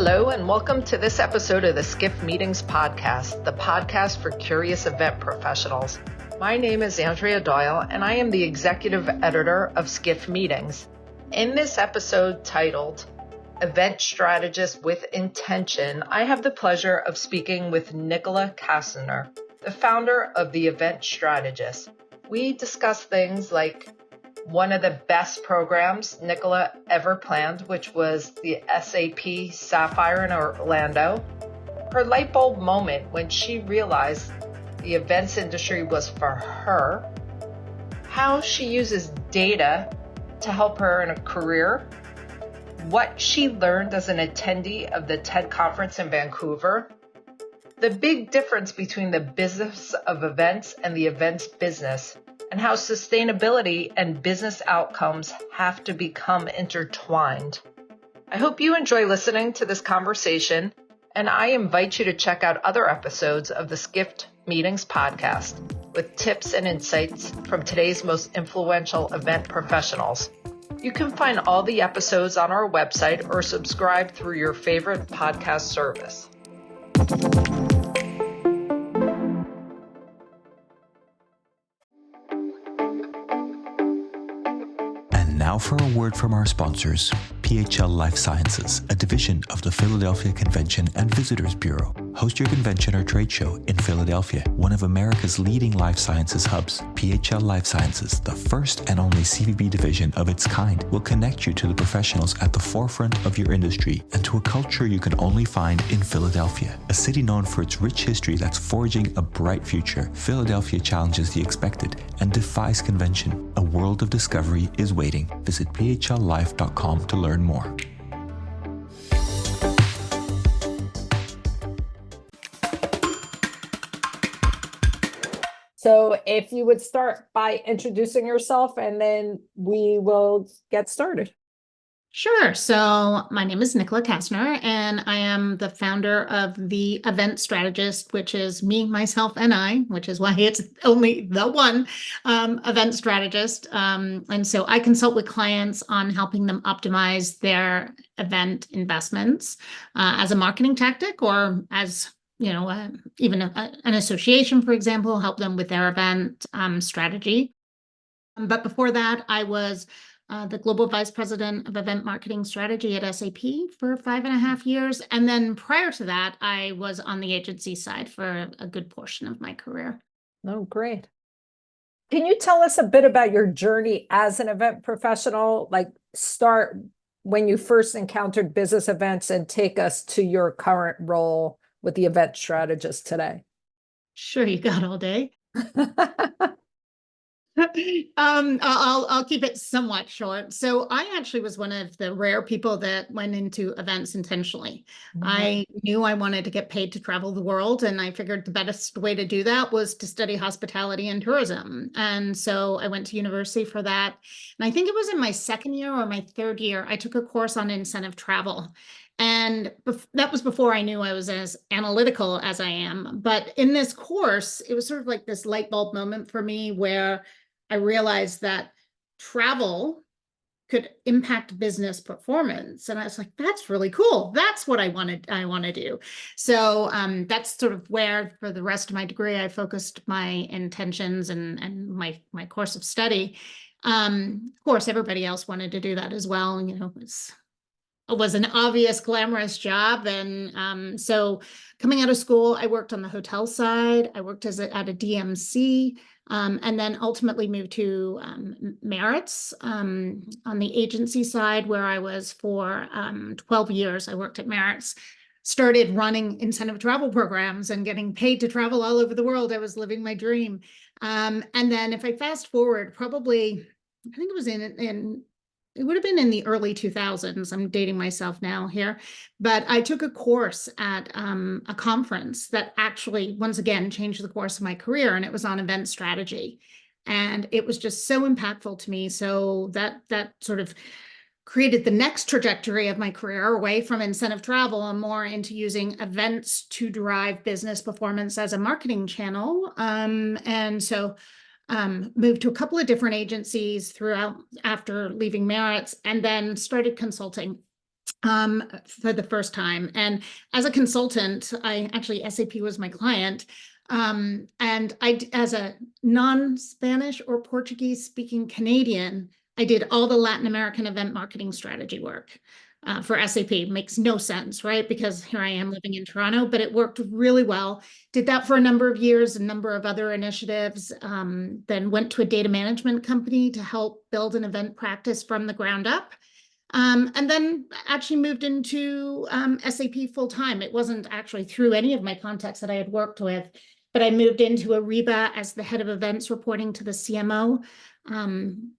Hello, and welcome to this episode of the Skift Meetings podcast, the podcast for curious event professionals. My name is Andrea Doyle, and I am the executive editor of Skift Meetings. In this episode titled Event Strategist with Intention, I have the pleasure of speaking with Nicola Kastner, the founder of the Event Strategist. We discuss things like one of the best programs Nicola ever planned, which was the SAP Sapphire in Orlando, her light bulb moment when she realized the events industry was for her, how she uses data to help her in a career, what she learned as an attendee of the TED conference in Vancouver, the big difference between the business of events and the events business, and how sustainability and business outcomes have to become intertwined. I hope you enjoy listening to this conversation, and I invite you to check out other episodes of the Skift Meetings podcast with tips and insights from today's most influential event professionals. You can find all the episodes on our website or subscribe through your favorite podcast service. Now for a word from our sponsors, PHL Life Sciences, a division of the Philadelphia Convention and Visitors Bureau. Host your convention or trade show in Philadelphia, one of America's leading life sciences hubs. PHL Life Sciences, the first and only CVB division of its kind, will connect you to the professionals at the forefront of your industry and to a culture you can only find in Philadelphia. A city known for its rich history that's forging a bright future, Philadelphia challenges the expected and defies convention. A world of discovery is waiting. Visit phlife.com to learn more. So if you would start by introducing yourself, and then we will get started. Sure. So my name is Nicola Kastner, and I am the founder of the Event Strategist, which is me, myself, and I, which is why it's only the one event strategist. And so I consult with clients on helping them optimize their event investments as a marketing tactic, or as even an association, for example, help them with their event strategy. But before that, I was the Global Vice President of Event Marketing Strategy at SAP for 5.5 years. And then prior to that, I was on the agency side for a good portion of my career. Oh, great. Can you tell us a bit about your journey as an event professional? Like, start when you first encountered business events and take us to your current role with the event strategist today. Sure, you got all day. I'll keep it somewhat short. So I actually was one of the rare people that went into events intentionally. Mm-hmm. I knew I wanted to get paid to travel the world, and I figured the best way to do that was to study hospitality and tourism. And so I went to university for that. And I think it was in my second year or my third year, I took a course on incentive travel. And that was before I knew I was as analytical as I am. But in this course, it was sort of like this light bulb moment for me where I realized that travel could impact business performance. And I was like, that's really cool. That's what I want to do. So that's sort of where, for the rest of my degree, I focused my intentions and my course of study. Of course, everybody else wanted to do that as well. It was an obvious, glamorous job. And so coming out of school, I worked on the hotel side. I worked at a DMC, and then ultimately moved to Merritt's on the agency side, where I was for 12 years. I worked at Merritt's, started running incentive travel programs and getting paid to travel all over the world. I was living my dream. And then if I fast forward, probably, I think it was it would have been in the early 2000s. I'm dating myself now here, but I took a course at a conference that actually, once again, changed the course of my career, and it was on event strategy. And it was just so impactful to me. So that sort of created the next trajectory of my career, away from incentive travel and more into using events to drive business performance as a marketing channel. And so moved to a couple of different agencies throughout after leaving Merritt's, and then started consulting for the first time. And as a consultant, SAP was my client. And as a non-Spanish or Portuguese speaking Canadian, I did all the Latin American event marketing strategy work for SAP. Makes no sense, right? Because here I am living in Toronto, but it worked really well. Did that for a number of years, a number of other initiatives, then went to a data management company to help build an event practice from the ground up. And then actually moved into SAP full time. It wasn't actually through any of my contacts that I had worked with, but I moved into Ariba as the head of events reporting to the CMO.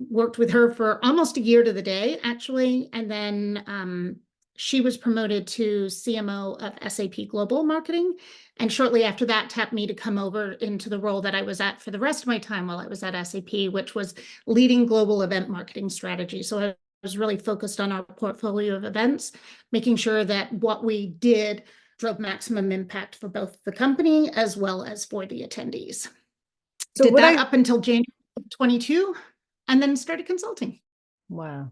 Worked with her for almost a year to the day, actually. And then she was promoted to CMO of SAP Global Marketing. And shortly after that, tapped me to come over into the role that I was at for the rest of my time while I was at SAP, which was leading global event marketing strategy. So I was really focused on our portfolio of events, making sure that what we did drove maximum impact for both the company as well as for the attendees. So did that up until January of 22, and then started consulting. Wow.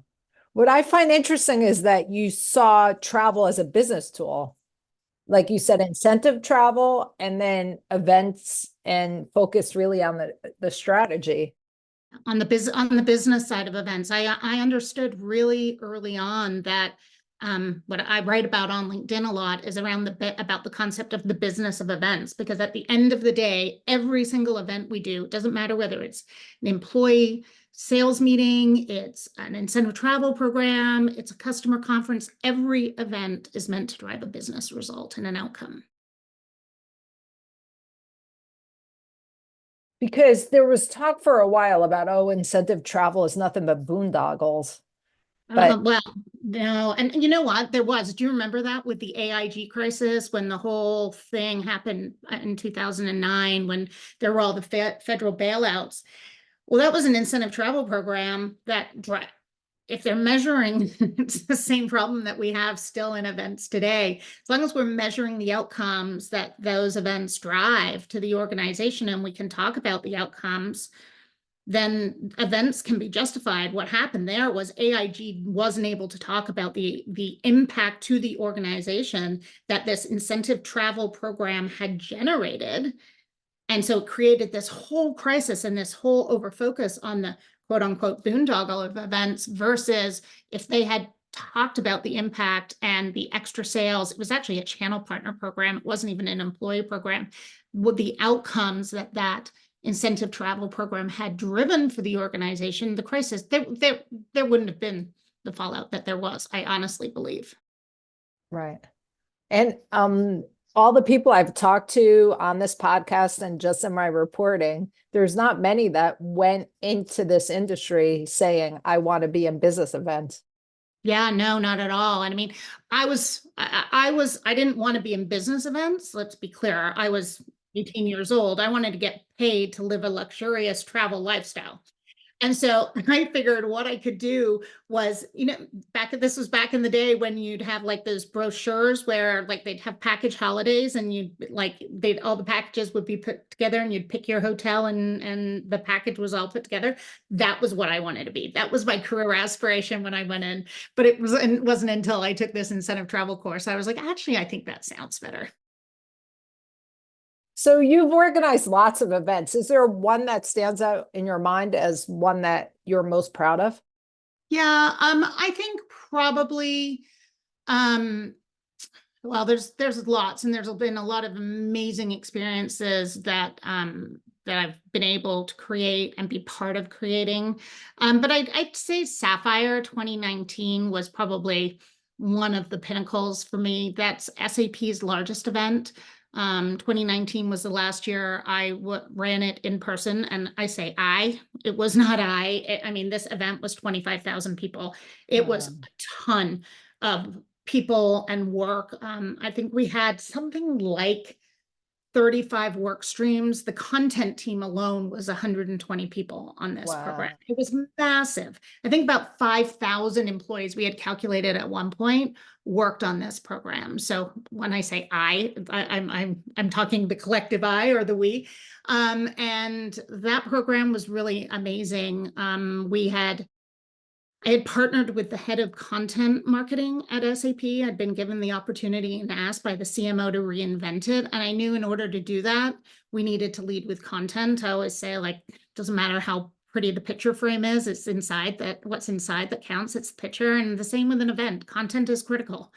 What I find interesting is that you saw travel as a business tool. Like you said, incentive travel, and then events, and focused really on the strategy. On the business side of events, I understood really early on that what I write about on LinkedIn a lot is around about the concept of the business of events, because at the end of the day, every single event we do, it doesn't matter whether it's an employee sales meeting, it's an incentive travel program, it's a customer conference, every event is meant to drive a business result and an outcome. Because there was talk for a while about, incentive travel is nothing but boondoggles. But well, no, and you know what? There was. Do you remember that with the AIG crisis, when the whole thing happened in 2009, when there were all the federal bailouts? Well, that was an incentive travel program that, if they're measuring, it's the same problem that we have still in events today. As long as we're measuring the outcomes that those events drive to the organization, and we can talk about the outcomes, then events can be justified. What happened there was AIG wasn't able to talk about the impact to the organization that this incentive travel program had generated. And so it created this whole crisis and this whole overfocus on the quote unquote boondoggle of events, versus if they had talked about the impact and the extra sales. It was actually a channel partner program. It wasn't even an employee program. With the outcomes that incentive travel program had driven for the organization, the crisis, there wouldn't have been the fallout that there was, I honestly believe. right. And all the people I've talked to on this podcast and just in my reporting, there's not many that went into this industry saying, I want to be in business events. Yeah, no, not at all. And I mean, I didn't want to be in business events. Let's be clear. I was 18 years old. I wanted to get paid to live a luxurious travel lifestyle. And so I figured what I could do was, this was back in the day when you'd have like those brochures where like they'd have package holidays, and all the packages would be put together, and you'd pick your hotel, and the package was all put together. That was what I wanted to be. That was my career aspiration when I went in. But it wasn't until I took this incentive travel course, I was like, actually, I think that sounds better. So you've organized lots of events. Is there one that stands out in your mind as one that you're most proud of? Yeah, I think probably, well, there's lots, and there's been a lot of amazing experiences that I've been able to create and be part of creating. But I'd say Sapphire 2019 was probably one of the pinnacles for me. That's SAP's largest event. 2019 was the last year I ran it in person, and I say it was not I mean, this event was 25,000 people. It was a ton of people and work. I think we had something like 35 work streams. The content team alone was 120 people on this program. It was massive. I think about 5,000 employees we had calculated at one point worked on this program. So when I say I'm talking the collective I, or the we. And that program was really amazing. We had I had partnered with the head of content marketing at SAP. I'd been given the opportunity and asked by the CMO to reinvent it. And I knew in order to do that, we needed to lead with content. I always say, like, it doesn't matter how pretty the picture frame is, it's inside what's inside that counts. It's the picture. And the same with an event. Content is critical.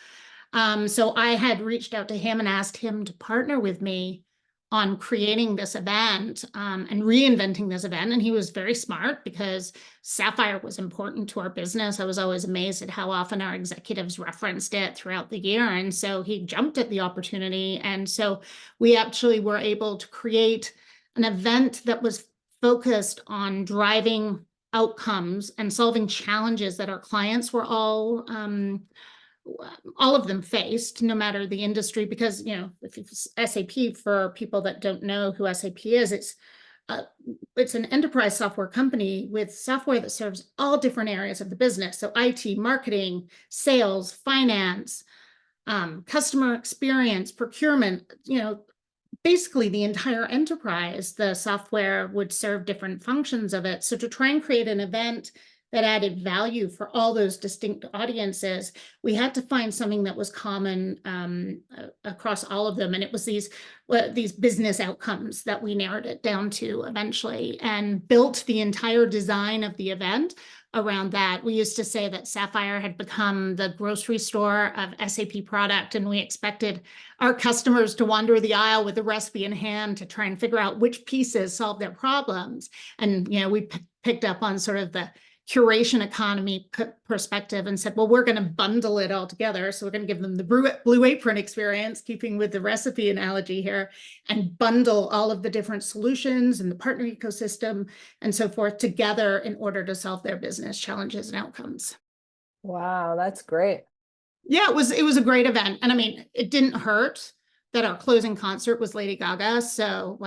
So I had reached out to him and asked him to partner with me on creating this event and reinventing this event. And he was very smart because Sapphire was important to our business. I was always amazed at how often our executives referenced it throughout the year. And so he jumped at the opportunity. And so we actually were able to create an event that was focused on driving outcomes and solving challenges that our clients were all of them faced, no matter the industry, because, if it's SAP, for people that don't know who SAP is, it's an enterprise software company with software that serves all different areas of the business. So IT, marketing, sales, finance, customer experience, procurement, basically the entire enterprise. The software would serve different functions of it. So to try and create an event that added value for all those distinct audiences, we had to find something that was common across all of them. And it was these business outcomes that we narrowed it down to eventually, and built the entire design of the event around that. We used to say that Sapphire had become the grocery store of SAP product, and we expected our customers to wander the aisle with the recipe in hand to try and figure out which pieces solve their problems. And, we picked up on sort of the curation economy perspective and said, well, we're going to bundle it all together. So we're going to give them the Blue Apron experience, keeping with the recipe analogy here, and bundle all of the different solutions and the partner ecosystem and so forth together in order to solve their business challenges and outcomes. Wow, that's great. Yeah, it was a great event. And I mean, it didn't hurt that our closing concert was Lady Gaga. So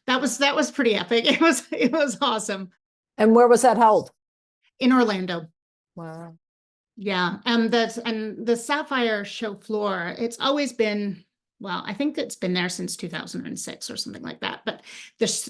that was pretty epic. It was awesome. And where was that held? In Orlando. Wow. Yeah, and the Sapphire show floor, it's always been, well, I think it's been there since 2006 or something like that. But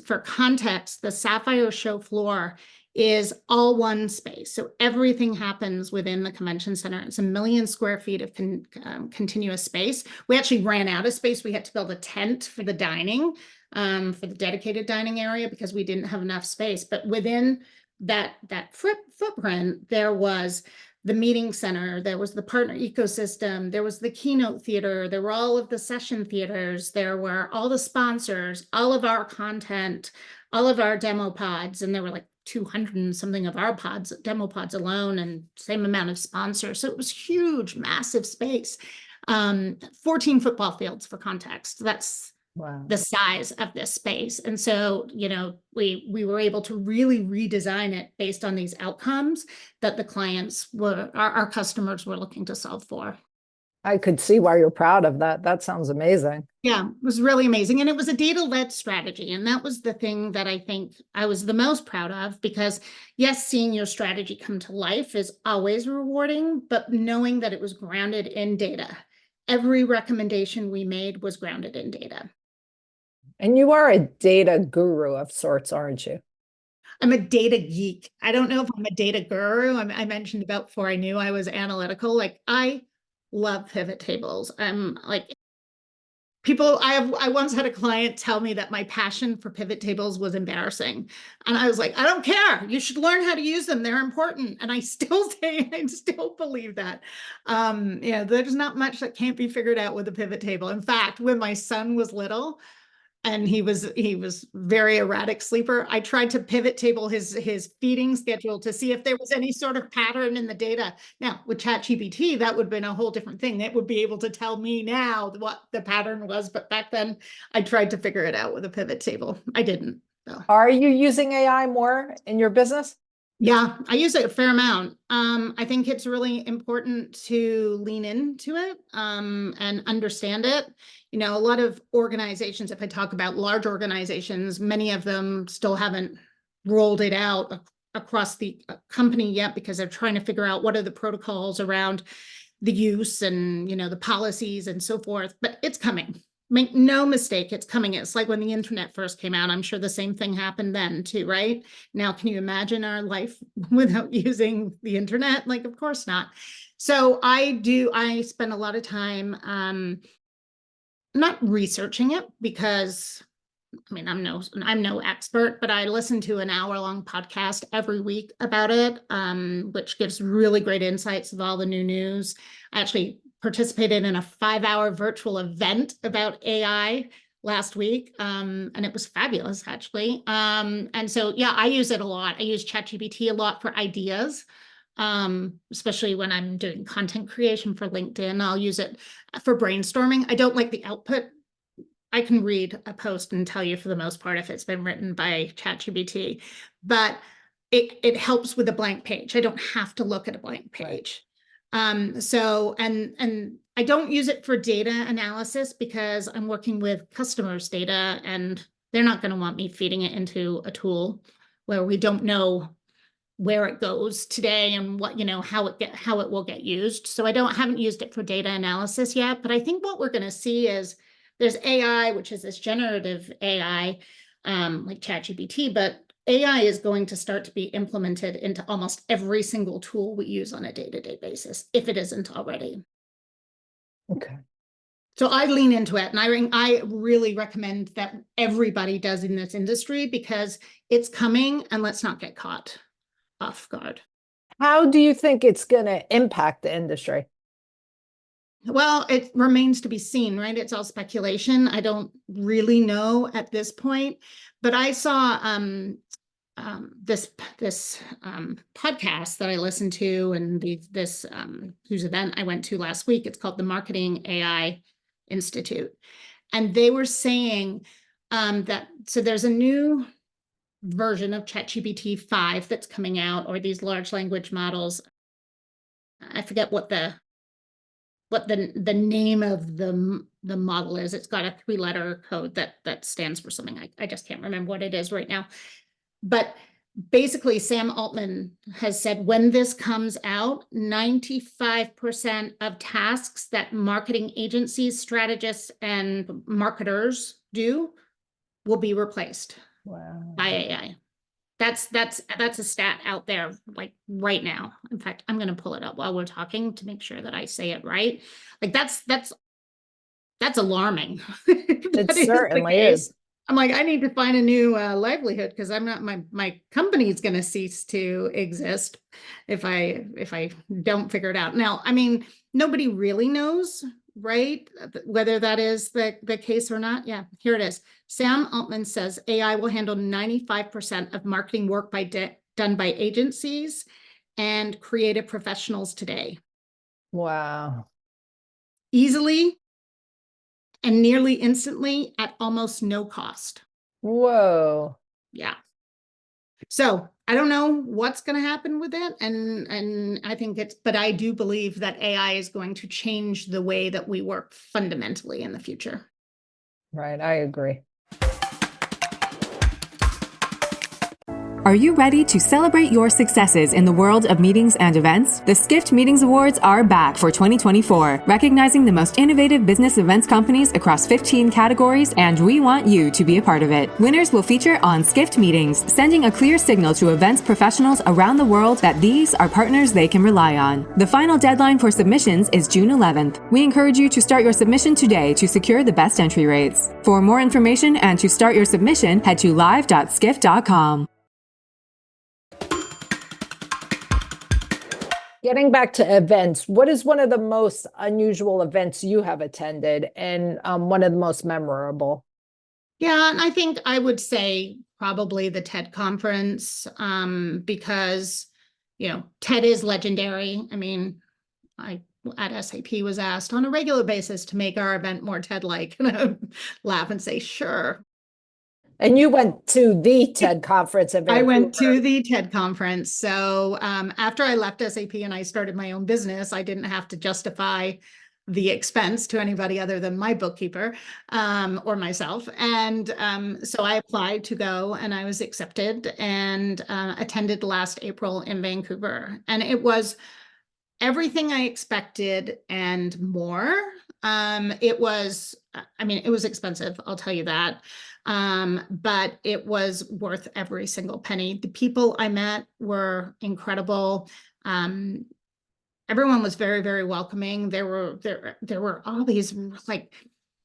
for context, the Sapphire show floor is all one space. So everything happens within the convention center. It's 1 million square feet of continuous space. We actually ran out of space. We had to build a tent for the dining, for the dedicated dining area, because we didn't have enough space. But within that footprint, there was the meeting center, there was the partner ecosystem, there was the keynote theater, there were all of the session theaters, there were all the sponsors, all of our content, all of our demo pods, and there were like 200 and something of our demo pods alone, and same amount of sponsors. So it was huge, massive space. 14 football fields for context. That's wow. The size of this space. And so, we were able to really redesign it based on these outcomes that the clients our customers were looking to solve for. I could see why you're proud of that. That sounds amazing. Yeah, it was really amazing. And it was a data-led strategy. And that was the thing that I think I was the most proud of, because yes, seeing your strategy come to life is always rewarding, but knowing that it was grounded in data. Every recommendation we made was grounded in data. And you are a data guru of sorts, aren't you? I'm a data geek. I don't know if I'm a data guru. I mentioned about before I knew I was analytical. Like, I love pivot tables. I'm like, I once had a client tell me that my passion for pivot tables was embarrassing. And I was like, I don't care. You should learn how to use them. They're important. And I still believe that. There's not much that can't be figured out with a pivot table. In fact, when my son was little, and he was very erratic sleeper, I tried to pivot table his feeding schedule to see if there was any sort of pattern in the data. Now, with ChatGPT, that would have been a whole different thing. It would be able to tell me now what the pattern was. But back then, I tried to figure it out with a pivot table. I didn't, though. Are you using AI more in your business? Yeah, I use it a fair amount. I think it's really important to lean into it and understand it. A lot of organizations, if I talk about large organizations, many of them still haven't rolled it out across the company yet, because they're trying to figure out what are the protocols around the use and, the policies and so forth. But it's coming. make no mistake, it's coming. It's like when the internet first came out. I'm sure the same thing happened then too, right? Now, can you imagine our life without using the internet? Like, of course not. So I spend a lot of time not researching it, because I mean, I'm no expert, but I listen to an hour-long podcast every week about it, which gives really great insights of all the new news. I actually participated in a 5-hour virtual event about AI last week, and it was fabulous, actually. And so, yeah, I use it a lot. I use ChatGPT a lot for ideas, especially when I'm doing content creation for LinkedIn. I'll use it for brainstorming. I don't like the output. I can read a post and tell you for the most part if it's been written by ChatGPT, but it helps with a blank page. I don't have to look at a blank page. Right. So I don't use it for data analysis, because I'm working with customers' data, and they're not going to want me feeding it into a tool where we don't know where it goes today and what, how it will get used. So haven't used it for data analysis yet, but I think what we're going to see is there's AI, which is this generative AI, like ChatGPT, but AI is going to start to be implemented into almost every single tool we use on a day-to-day basis, if it isn't already. Okay. So I lean into it, and I really recommend that everybody does in this industry, because it's coming, and let's not get caught off guard. How do you think it's going to impact the industry? Well, it remains to be seen, right? It's all speculation. I don't really know at this point, but I saw this podcast that I listened to, and this whose event I went to last week. It's called the Marketing AI Institute, and they were saying that there's a new version of ChatGPT 5 that's coming out, or these large language models. I forget what the name of the model is. It's got a 3-letter code that stands for something. I just can't remember what it is right now. But basically, Sam Altman has said when this comes out, 95% of tasks that marketing agencies, strategists, and marketers do will be replaced by AI. That's a stat out there, like right now. In fact, I'm going to pull it up while we're talking to make sure that I say it right. Like that's alarming. It certainly is. I'm like, I need to find a new livelihood, because I'm not, my company is going to cease to exist if I don't figure it out. Now, I mean, nobody really knows, right, whether that is the case or not. Yeah, here it is. Sam Altman says AI will handle 95% of marketing work done by agencies and creative professionals today. Wow. Easily and nearly instantly at almost no cost. Whoa. Yeah. So I don't know what's going to happen with it. And I think but I do believe that AI is going to change the way that we work fundamentally in the future. Right. I agree. Are you ready to celebrate your successes in the world of meetings and events? The Skift Meetings Awards are back for 2024, recognizing the most innovative business events companies across 15 categories, and we want you to be a part of it. Winners will feature on Skift Meetings, sending a clear signal to events professionals around the world that these are partners they can rely on. The final deadline for submissions is June 11th. We encourage you to start your submission today to secure the best entry rates. For more information and to start your submission, head to live.skift.com. Getting back to events, what is one of the most unusual events you have attended, and one of the most memorable? Yeah, and I think I would say probably the TED conference, because, TED is legendary. I mean, I at SAP was asked on a regular basis to make our event more TED-like, and I would laugh and say, sure. And you went to the TED conference in Vancouver. I went to the TED conference. So after I left SAP and I started my own business, I didn't have to justify the expense to anybody other than my bookkeeper or myself. And so I applied to go, and I was accepted, and attended last April in Vancouver. And it was everything I expected and more. It was, I mean, it was expensive, I'll tell you that. But it was worth every single penny. The people I met were incredible. Everyone was very, very welcoming. There were all these like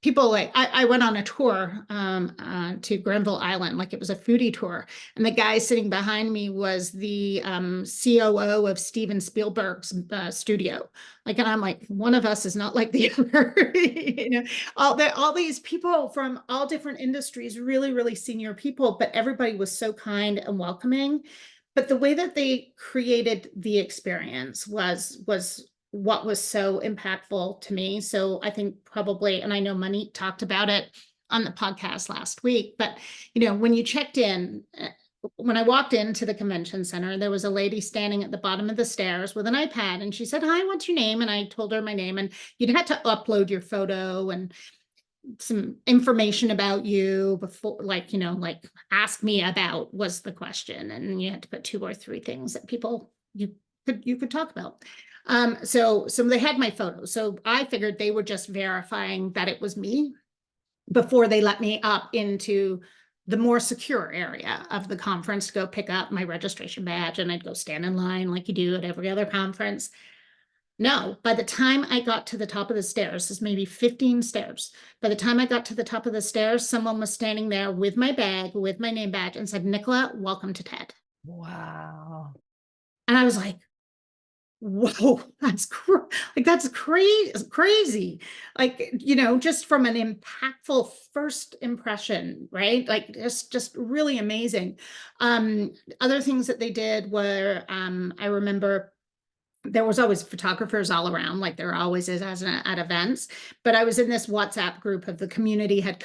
people, like I went on a tour to Granville Island, like it was a foodie tour. And the guy sitting behind me was the COO of Steven Spielberg's studio. Like, and I'm like, one of us is not like the other. You know, all these people from all different industries, really, really senior people, but everybody was so kind and welcoming. But the way that they created the experience was what was so impactful to me. So I think probably, and I know Monique talked about it on the podcast last week, but you know, when you checked in, when I walked into the convention center, there was a lady standing at the bottom of the stairs with an iPad, and she said, "Hi, what's your name?" And I told her my name, and you'd had to upload your photo and some information about you before, like, you know, like ask me about was the question, and you had to put 2 or 3 things that people you could talk about. So they had my photo. So I figured they were just verifying that it was me before they let me up into the more secure area of the conference to go pick up my registration badge, and I'd go stand in line like you do at every other conference. No, by the time I got to the top of the stairs, there's maybe 15 stairs. By the time I got to the top of the stairs, someone was standing there with my bag, with my name badge, and said, "Nicola, welcome to TED." Wow. And I was like, whoa, that's crazy. Like, you know, just from an impactful first impression, right? Like it's just really amazing. Other things that they did were, I remember there was always photographers all around, like there always is at events. But I was in this WhatsApp group of the community had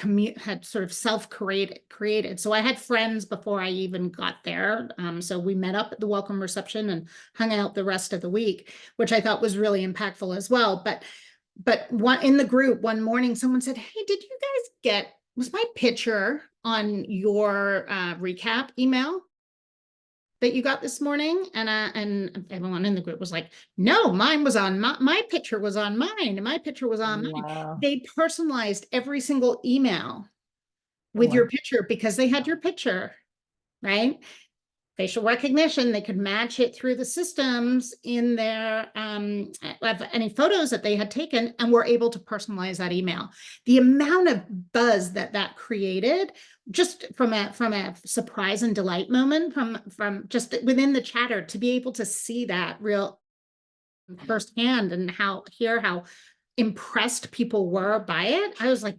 sort of self-created. So I had friends before I even got there. So we met up at the welcome reception and hung out the rest of the week, which I thought was really impactful as well. But one in the group one morning, someone said, "Hey, did you guys was my picture on your recap email that you got this morning?" And everyone in the group was like, "No, mine was on my picture was on mine, and my picture was on mine." Wow. They personalized every single email with Wow. your picture because they had your picture, right? Facial recognition, they could match it through the systems in their of any photos that they had taken, and were able to personalize that email. The amount of buzz that created, just from a surprise and delight moment from just within the chatter, to be able to see that real firsthand and hear how impressed people were by it, I was like,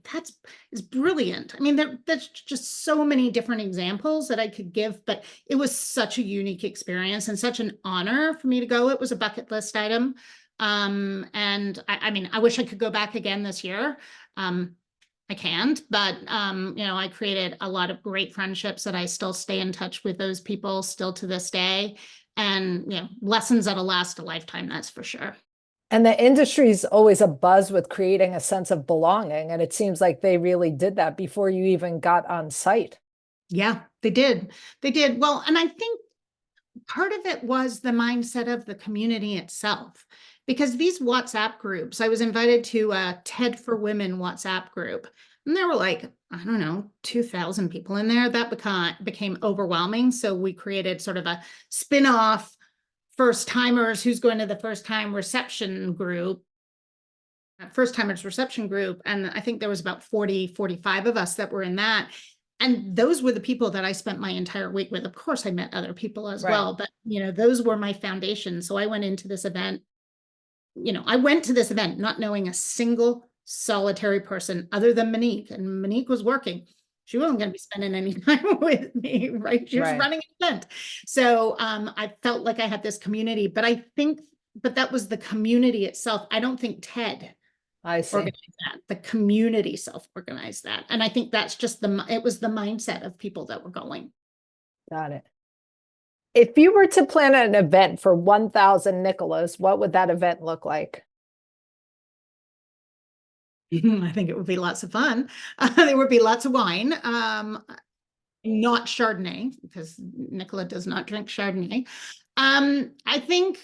is brilliant. I mean, there's just so many different examples that I could give, but it was such a unique experience and such an honor for me to go. It was a bucket list item. And I mean, I wish I could go back again this year. I can't, but you know, I created a lot of great friendships that I still stay in touch with those people still to this day. And you know, lessons that'll last a lifetime, that's for sure. And the industry is always a buzz with creating a sense of belonging. And it seems like they really did that before you even got on site. Yeah, they did. They did. Well, and I think part of it was the mindset of the community itself, because these WhatsApp groups, I was invited to a TED for Women WhatsApp group, and there were like, I don't know, 2,000 people in there. That became overwhelming. So we created sort of a spin-off first timers who's going to the first timers reception group. And I think there was about 45 of us that were in that. And those were the people that I spent my entire week with. Of course, I met other people as well, but you know, those were my foundation. So I went into this event, you know, not knowing a single solitary person other than Monique, and Monique was working. She wasn't going to be spending any time with me, right? She was running an event. So I felt like I had this community, but that was the community itself. I don't think TED organized that. The community self-organized that. And I think that's just it was the mindset of people that were going. Got it. If you were to plan an event for 1,000 Nicolas, what would that event look like? I think it would be lots of fun. There would be lots of wine. Not Chardonnay, because Nicola does not drink Chardonnay. I think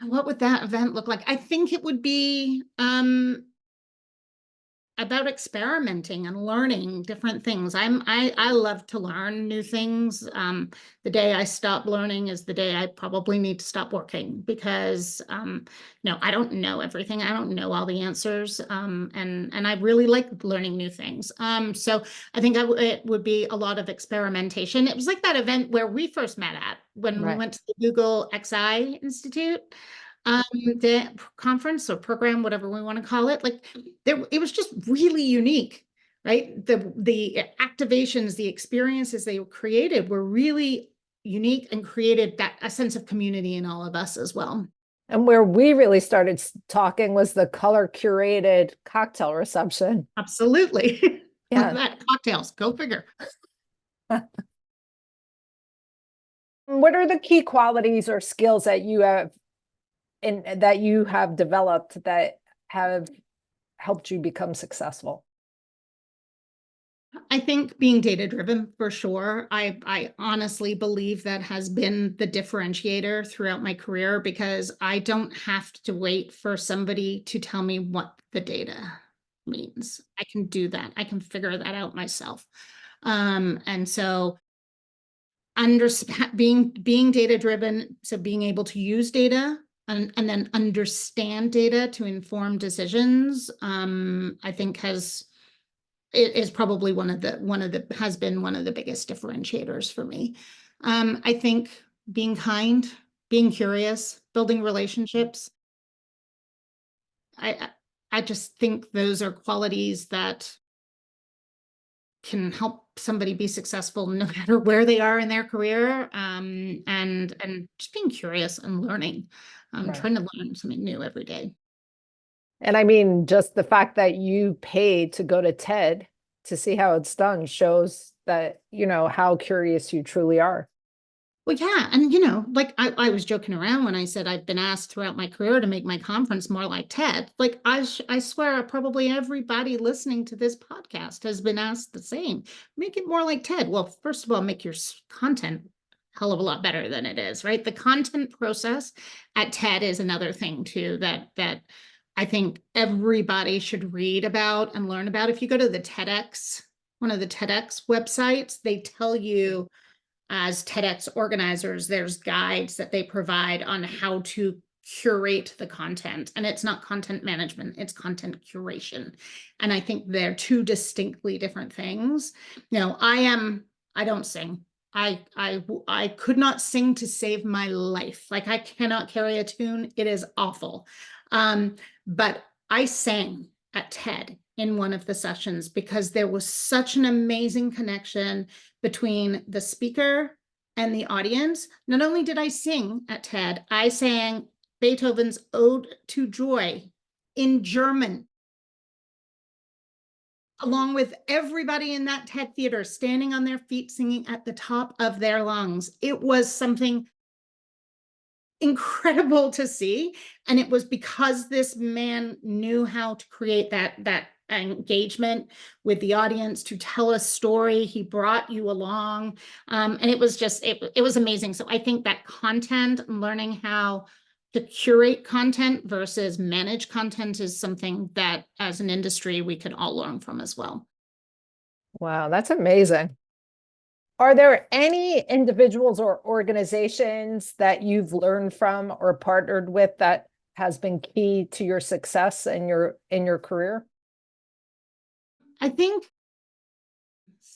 What would that event look like? I think it would be about experimenting and learning different things. I love to learn new things. The day I stop learning is the day I probably need to stop working, because I don't know everything. I don't know all the answers. And I really like learning new things. So I think it would be a lot of experimentation. It was like that event where we first met at when we Right. went to the Google XI Institute. The conference or program, whatever we want to call it, like it was just really unique, right? The activations, the experiences they created were really unique and created that a sense of community in all of us as well. And where we really started talking was the color curated cocktail reception. Absolutely. Yeah. That cocktails, go figure. What are the key qualities or skills that you have that you have developed that have helped you become successful? I think being data driven for sure. I honestly believe that has been the differentiator throughout my career, because I don't have to wait for somebody to tell me what the data means. I can do that. I can figure that out myself. And so being data driven, so being able to use data and then understand data to inform decisions, I think it is probably has been one of the biggest differentiators for me. I think being kind, being curious, building relationships. I I just think those are qualities that can help somebody be successful no matter where they are in their career. And just being curious and learning, Right. trying to learn something new every day. And I mean, just the fact that you paid to go to TED to see how it's done shows that, how curious you truly are. Well, yeah. And, like I was joking around when I said I've been asked throughout my career to make my conference more like TED. Like, I swear probably everybody listening to this podcast has been asked the same. Make it more like TED. Well, first of all, make your content a hell of a lot better than it is, right? The content process at TED is another thing too that I think everybody should read about and learn about. If you go to the TEDx, one of the TEDx websites, they tell you, as TEDx organizers, there's guides that they provide on how to curate the content. And it's not content management, it's content curation. And I think they're two distinctly different things. I don't sing. I could not sing to save my life. Like, I cannot carry a tune. It is awful. But I sang at TED in one of the sessions because there was such an amazing connection between the speaker and the audience. Not only did I sing at TED, I sang Beethoven's Ode to Joy in German, along with everybody in that TED theater standing on their feet singing at the top of their lungs. It was something incredible to see. And it was because this man knew how to create that engagement with the audience, to tell a story. He brought you along. And it was just, it was amazing. So I think that content and learning how to curate content versus manage content is something that as an industry, we could all learn from as well. Wow, that's amazing. Are there any individuals or organizations that you've learned from or partnered with that has been key to your success in your career? I think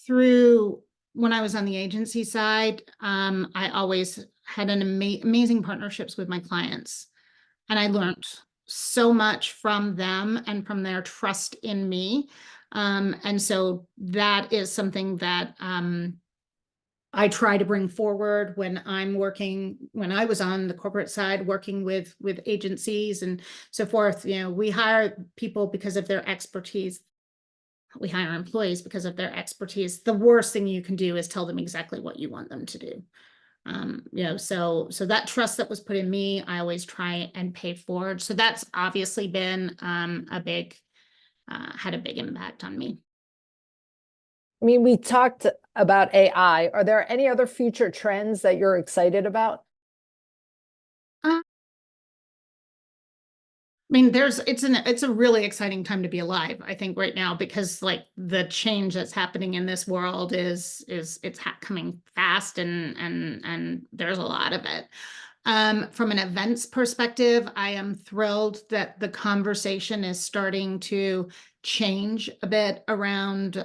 through when I was on the agency side, I always had an amazing partnerships with my clients. And I learned so much from them and from their trust in me. And so that is something that I try to bring forward when I was on the corporate side, working with agencies and so forth. We hire people because of their expertise. We hire employees because of their expertise. The worst thing you can do is tell them exactly what you want them to do. So that trust that was put in me, I always try and pay forward. So that's obviously been had a big impact on me. I mean, we talked about AI. Are there any other future trends that you're excited about? mean, it's a really exciting time to be alive, I think, right now, because like the change that's happening in this world is coming fast, and there's a lot of it. From an events perspective, I am thrilled that the conversation is starting to change a bit around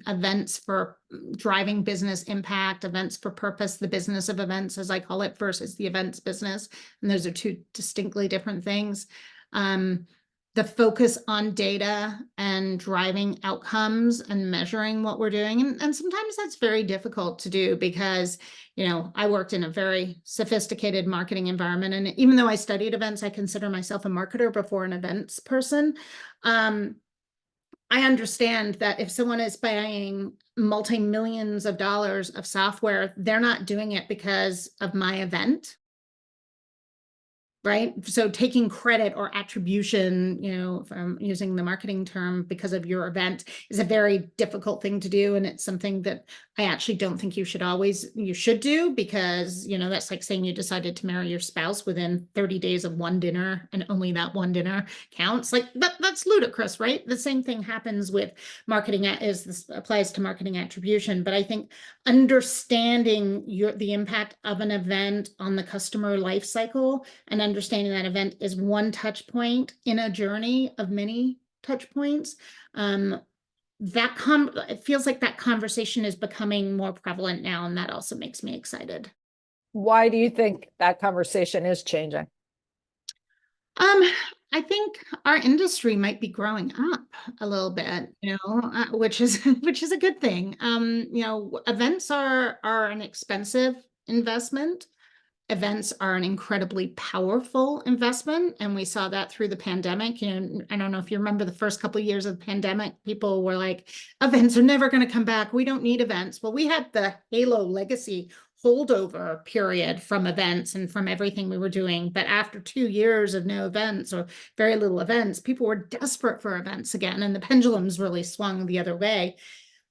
events for driving business impact, events for purpose, the business of events, as I call it, versus the events business. And those are two distinctly different things. The focus on data and driving outcomes and measuring what we're doing. And sometimes that's very difficult to do because, I worked in a very sophisticated marketing environment. And even though I studied events, I consider myself a marketer before an events person. I understand that if someone is buying multi-millions of dollars of software, they're not doing it because of my event. Right. So taking credit or attribution, if I'm using the marketing term, because of your event is a very difficult thing to do. And it's something that I actually don't think you should do, because, that's like saying you decided to marry your spouse within 30 days of one dinner and only that one dinner counts. Like that's ludicrous, right? The same thing happens with marketing, this applies to marketing attribution. But I think understanding the impact of an event on the customer life cycle and understanding that event is one touch point in a journey of many touch points. It feels like that conversation is becoming more prevalent now, and that also makes me excited. Why do you think that conversation is changing? I think our industry might be growing up a little bit, which is a good thing. Events are an expensive investment. Events are an incredibly powerful investment, and we saw that through the pandemic. I don't know if you remember the first couple of years of the pandemic, people were like, events are never going to come back. We don't need events. Well, we had the Halo legacy holdover period from events and from everything we were doing. But after 2 years of no events or very little events, people were desperate for events again, and the pendulums really swung the other way.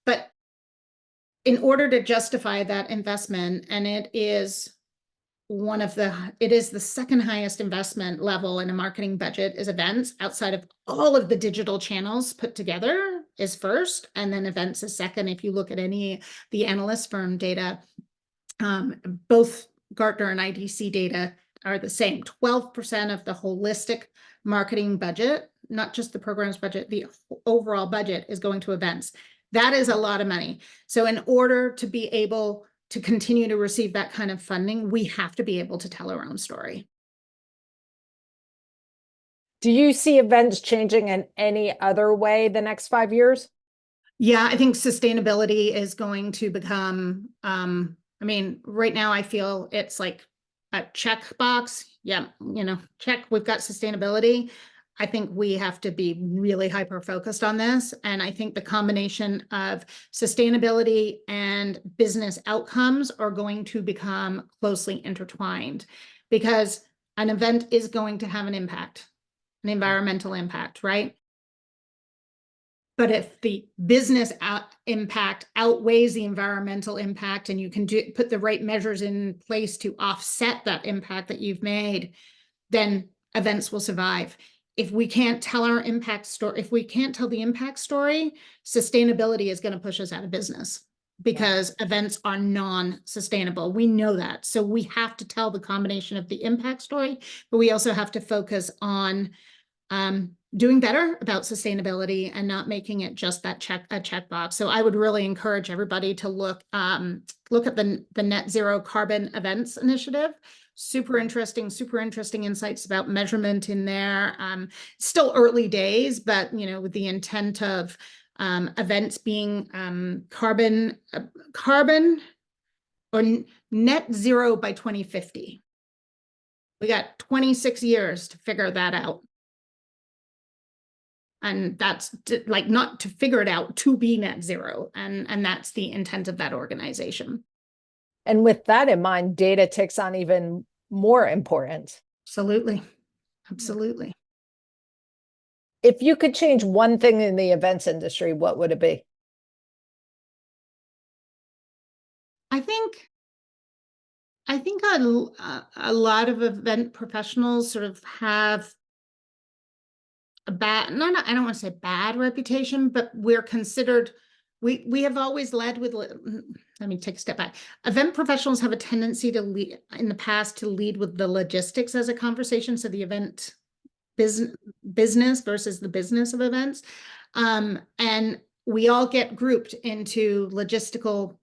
But in order to justify that investment, and it is the second highest investment level in a marketing budget is events, outside of all of the digital channels put together is first, and then events is second. If you look at the analyst firm data, both Gartner and IDC data are the same. 12% of the holistic marketing budget, not just the program's budget, the overall budget is going to events. That is a lot of money. So in order to be able to continue to receive that kind of funding, we have to be able to tell our own story. Do you see events changing in any other way the next 5 years? Yeah, I think sustainability is going to become, right now I feel it's like a checkbox. Yeah, check, we've got sustainability. I think we have to be really hyper-focused on this. And I think the combination of sustainability and business outcomes are going to become closely intertwined, because an event is going to have an impact, an environmental impact, right? But if the business impact outweighs the environmental impact, and you can put the right measures in place to offset that impact that you've made, then events will survive. If we can't tell our impact story, if we can't tell the impact story, sustainability is going to push us out of business, because events are non-sustainable. We know that. So we have to tell the combination of the impact story, but we also have to focus on doing better about sustainability and not making it just a checkbox. So I would really encourage everybody to look at the Net Zero Carbon Events Initiative. Super interesting insights about measurement in there. Still early days, but with the intent of events being carbon or net zero by 2050. We got 26 years to figure that out. And that's not to figure it out, to be net zero. And that's the intent of that organization. And with that in mind, data takes on even more importance. Absolutely. If you could change one thing in the events industry, what would it be? I think a lot of event professionals sort of have a bad, I don't want to say bad reputation, but we're considered, we have always led with, let me take a step back. Event professionals have a tendency to lead in the past to lead with the logistics as a conversation. So the event business versus the business of events. And we all get grouped into logistical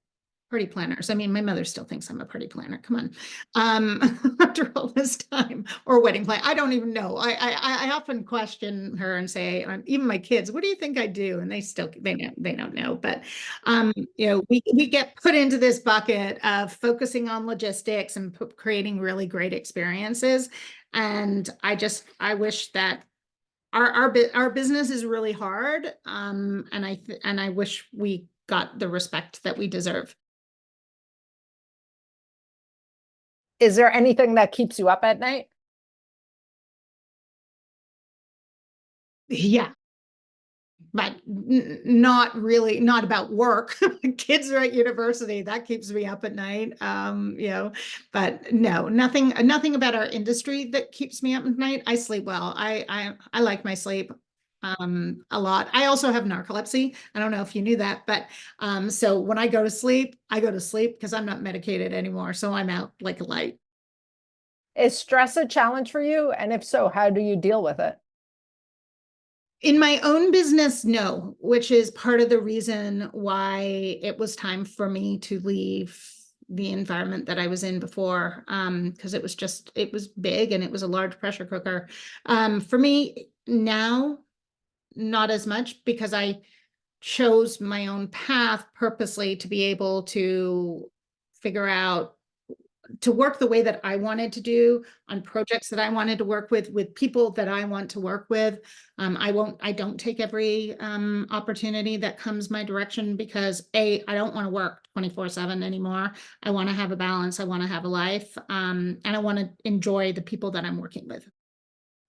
party planners. I mean, my mother still thinks I'm a party planner. Come on. After all this time, or wedding plan. I don't even know. I often question her and say, even my kids, what do you think I do? And they don't know. But we get put into this bucket of focusing on logistics and creating really great experiences. And I wish that our business is really hard. And I wish we got the respect that we deserve. Is there anything that keeps you up at night? Yeah. But not really, not about work. Kids are at university. That keeps me up at night. But no, nothing about our industry that keeps me up at night. I sleep well. I like my sleep a lot. I also have narcolepsy. I don't know if you knew that, but so when I go to sleep because I'm not medicated anymore. So I'm out like a light. Is stress a challenge for you? And if so, how do you deal with it? In my own business, no, which is part of the reason why it was time for me to leave the environment that I was in before, because it was big and it was a large pressure cooker. For me now, not as much, because I chose my own path purposely to be able to figure out to work the way that I wanted to do on projects that I wanted to work with people that I want to work with. I don't take every opportunity that comes my direction because I don't want to work 24/7 anymore. I want to have a balance. I want to have a life. And I want to enjoy the people that I'm working with.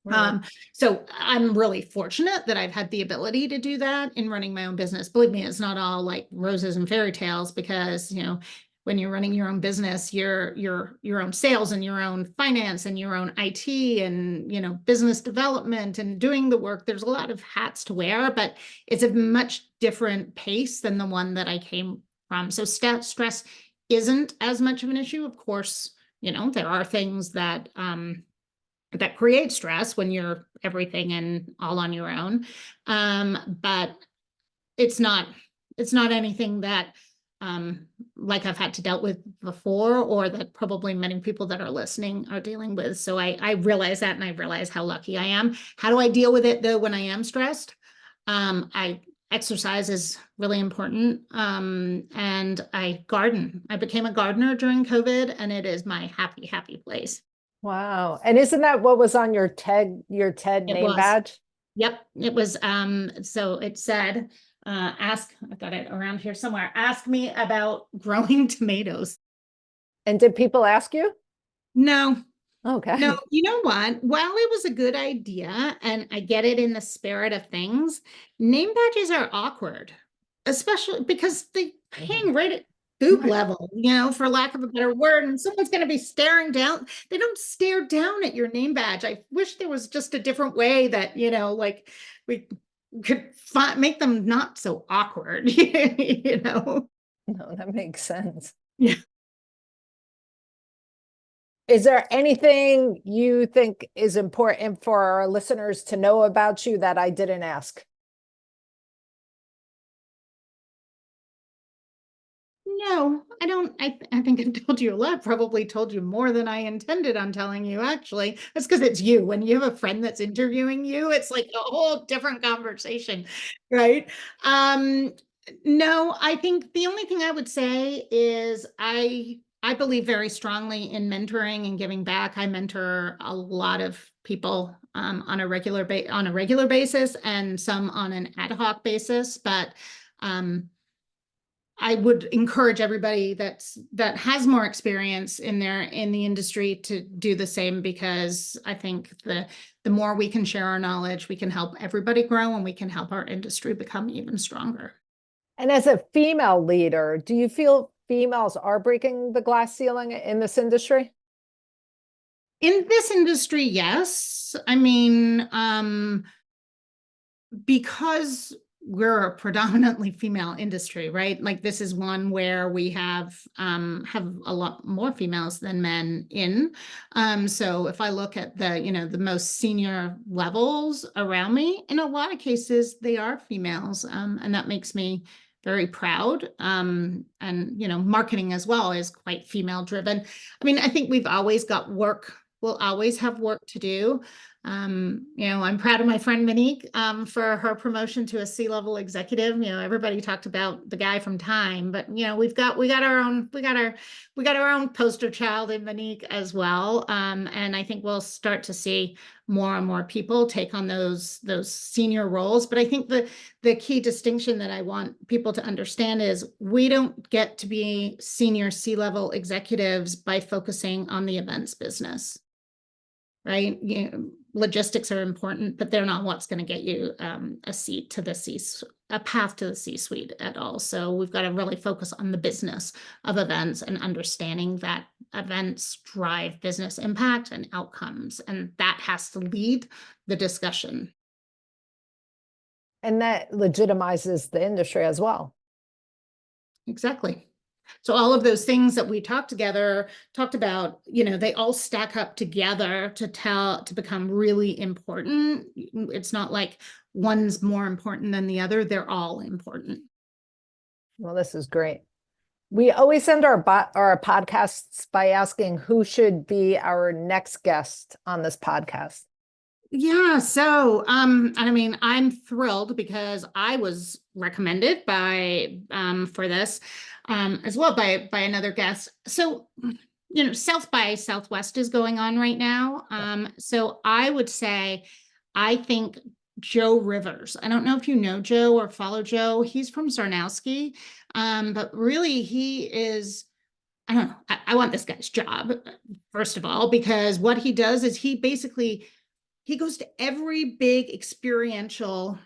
Right. So I'm really fortunate that I've had the ability to do that in running my own business. Believe me, it's not all like roses and fairy tales, because, when you're running your own business, your own sales and your own finance and your own IT and, business development and doing the work, there's a lot of hats to wear, but it's a much different pace than the one that I came from. So stress isn't as much of an issue. Of course, there are things that create stress when you're everything and all on your own. But it's not anything that like I've had to dealt with before, or that probably many people that are listening are dealing with. So I realize that, and I realize how lucky I am. How do I deal with it though when I am stressed? Exercise is really important. And I garden. I became a gardener during COVID, and it is my happy, happy place. Wow. And isn't that what was on your TED name badge? Yep. It was, so it said, I've got it around here somewhere. Ask me about growing tomatoes. And did people ask you? No. Okay. No, you know what? While it was a good idea, and I get it in the spirit of things, name badges are awkward, especially because they hang right at boob level, for lack of a better word, and someone's going to be staring down. They don't stare down at your name badge. I wish there was just a different way that, like we could make them not so awkward, No, that makes sense. Yeah. Is there anything you think is important for our listeners to know about you that I didn't ask? No, I don't. I think I've told you a lot, probably told you more than I intended on telling you, actually. That's because it's you. When you have a friend that's interviewing you, it's like a whole different conversation, right? No, I think the only thing I would say is I believe very strongly in mentoring and giving back. I mentor a lot of people on a regular basis, and some on an ad hoc basis, but I would encourage everybody that has more experience in the industry to do the same, because I think the more we can share our knowledge, we can help everybody grow, and we can help our industry become even stronger. And as a female leader, do you feel females are breaking the glass ceiling in this industry? In this industry, yes. I mean, Because we're a predominantly female industry, right? Like this is one where we have a lot more females than men in. So if I look at the most senior levels around me, in a lot of cases, they are females. And that makes me very proud. And, marketing as well is quite female driven. I mean, I think we've always got work. We'll always have work to do. I'm proud of my friend Monique for her promotion to a C-level executive. Everybody talked about the guy from Time, but we got our own poster child in Monique as well. And I think we'll start to see more and more people take on those senior roles. But I think the key distinction that I want people to understand is we don't get to be senior C-level executives by focusing on the events business. Right? Logistics are important, but they're not what's going to get you a path to the C-suite at all. So we've got to really focus on the business of events and understanding that events drive business impact and outcomes, and that has to lead the discussion. And that legitimizes the industry as well. Exactly. So all of those things that we talked about, they all stack up together to become really important. It's not like one's more important than the other. They're all important. Well, this is great. We always end our podcasts by asking who should be our next guest on this podcast. Yeah. So, I'm thrilled because I was recommended for this, as well by another guest. So, South by Southwest is going on right now. So I would say, I think Joe Rivers. I don't know if you know Joe or follow Joe. He's from Zarnowski. But really he is, I don't know. I want this guy's job, first of all, because what he does is he goes to every big experiential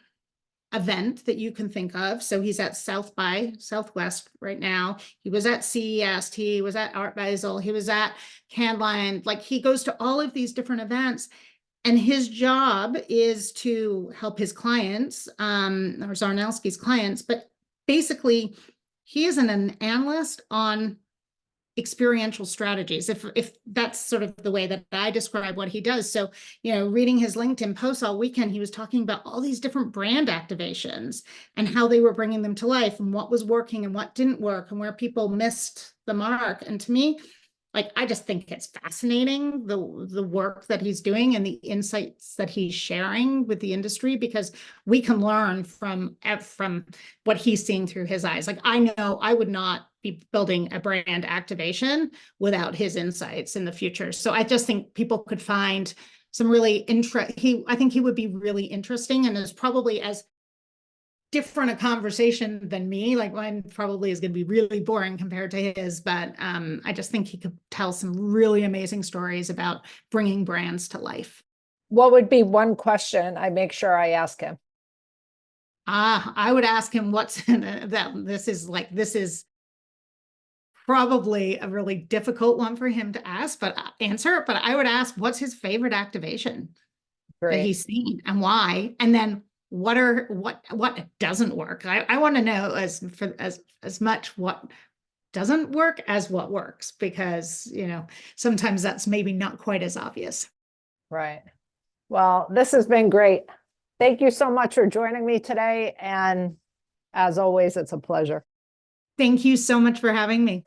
event that you can think of. So he's at South by Southwest right now. He was at CES. He was at Art Basel. He was at Canline. Like he goes to all of these different events, and his job is to help his clients, or Zarnowski's clients. But basically, he is an analyst on experiential strategies, if that's sort of the way that I describe what he does. So, reading his LinkedIn posts all weekend, he was talking about all these different brand activations and how they were bringing them to life and what was working and what didn't work and where people missed the mark. And to me, I just think it's fascinating, the work that he's doing and the insights that he's sharing with the industry, because we can learn from what he's seeing through his eyes. I know I would not be building a brand activation without his insights in the future. So I just think people could find some really I think he would be really interesting, and is probably as different a conversation than me. Mine probably is going to be really boring compared to his, but I just think he could tell some really amazing stories about bringing brands to life. What would be one question I make sure I ask him? I would ask him this is probably a really difficult one for him to answer, but I would ask, what's his favorite activation that he's seen and why? And then what doesn't work? I want to know as much what doesn't work as what works, because sometimes that's maybe not quite as obvious. Right. Well, this has been great. Thank you so much for joining me today, and as always, it's a pleasure. Thank you so much for having me.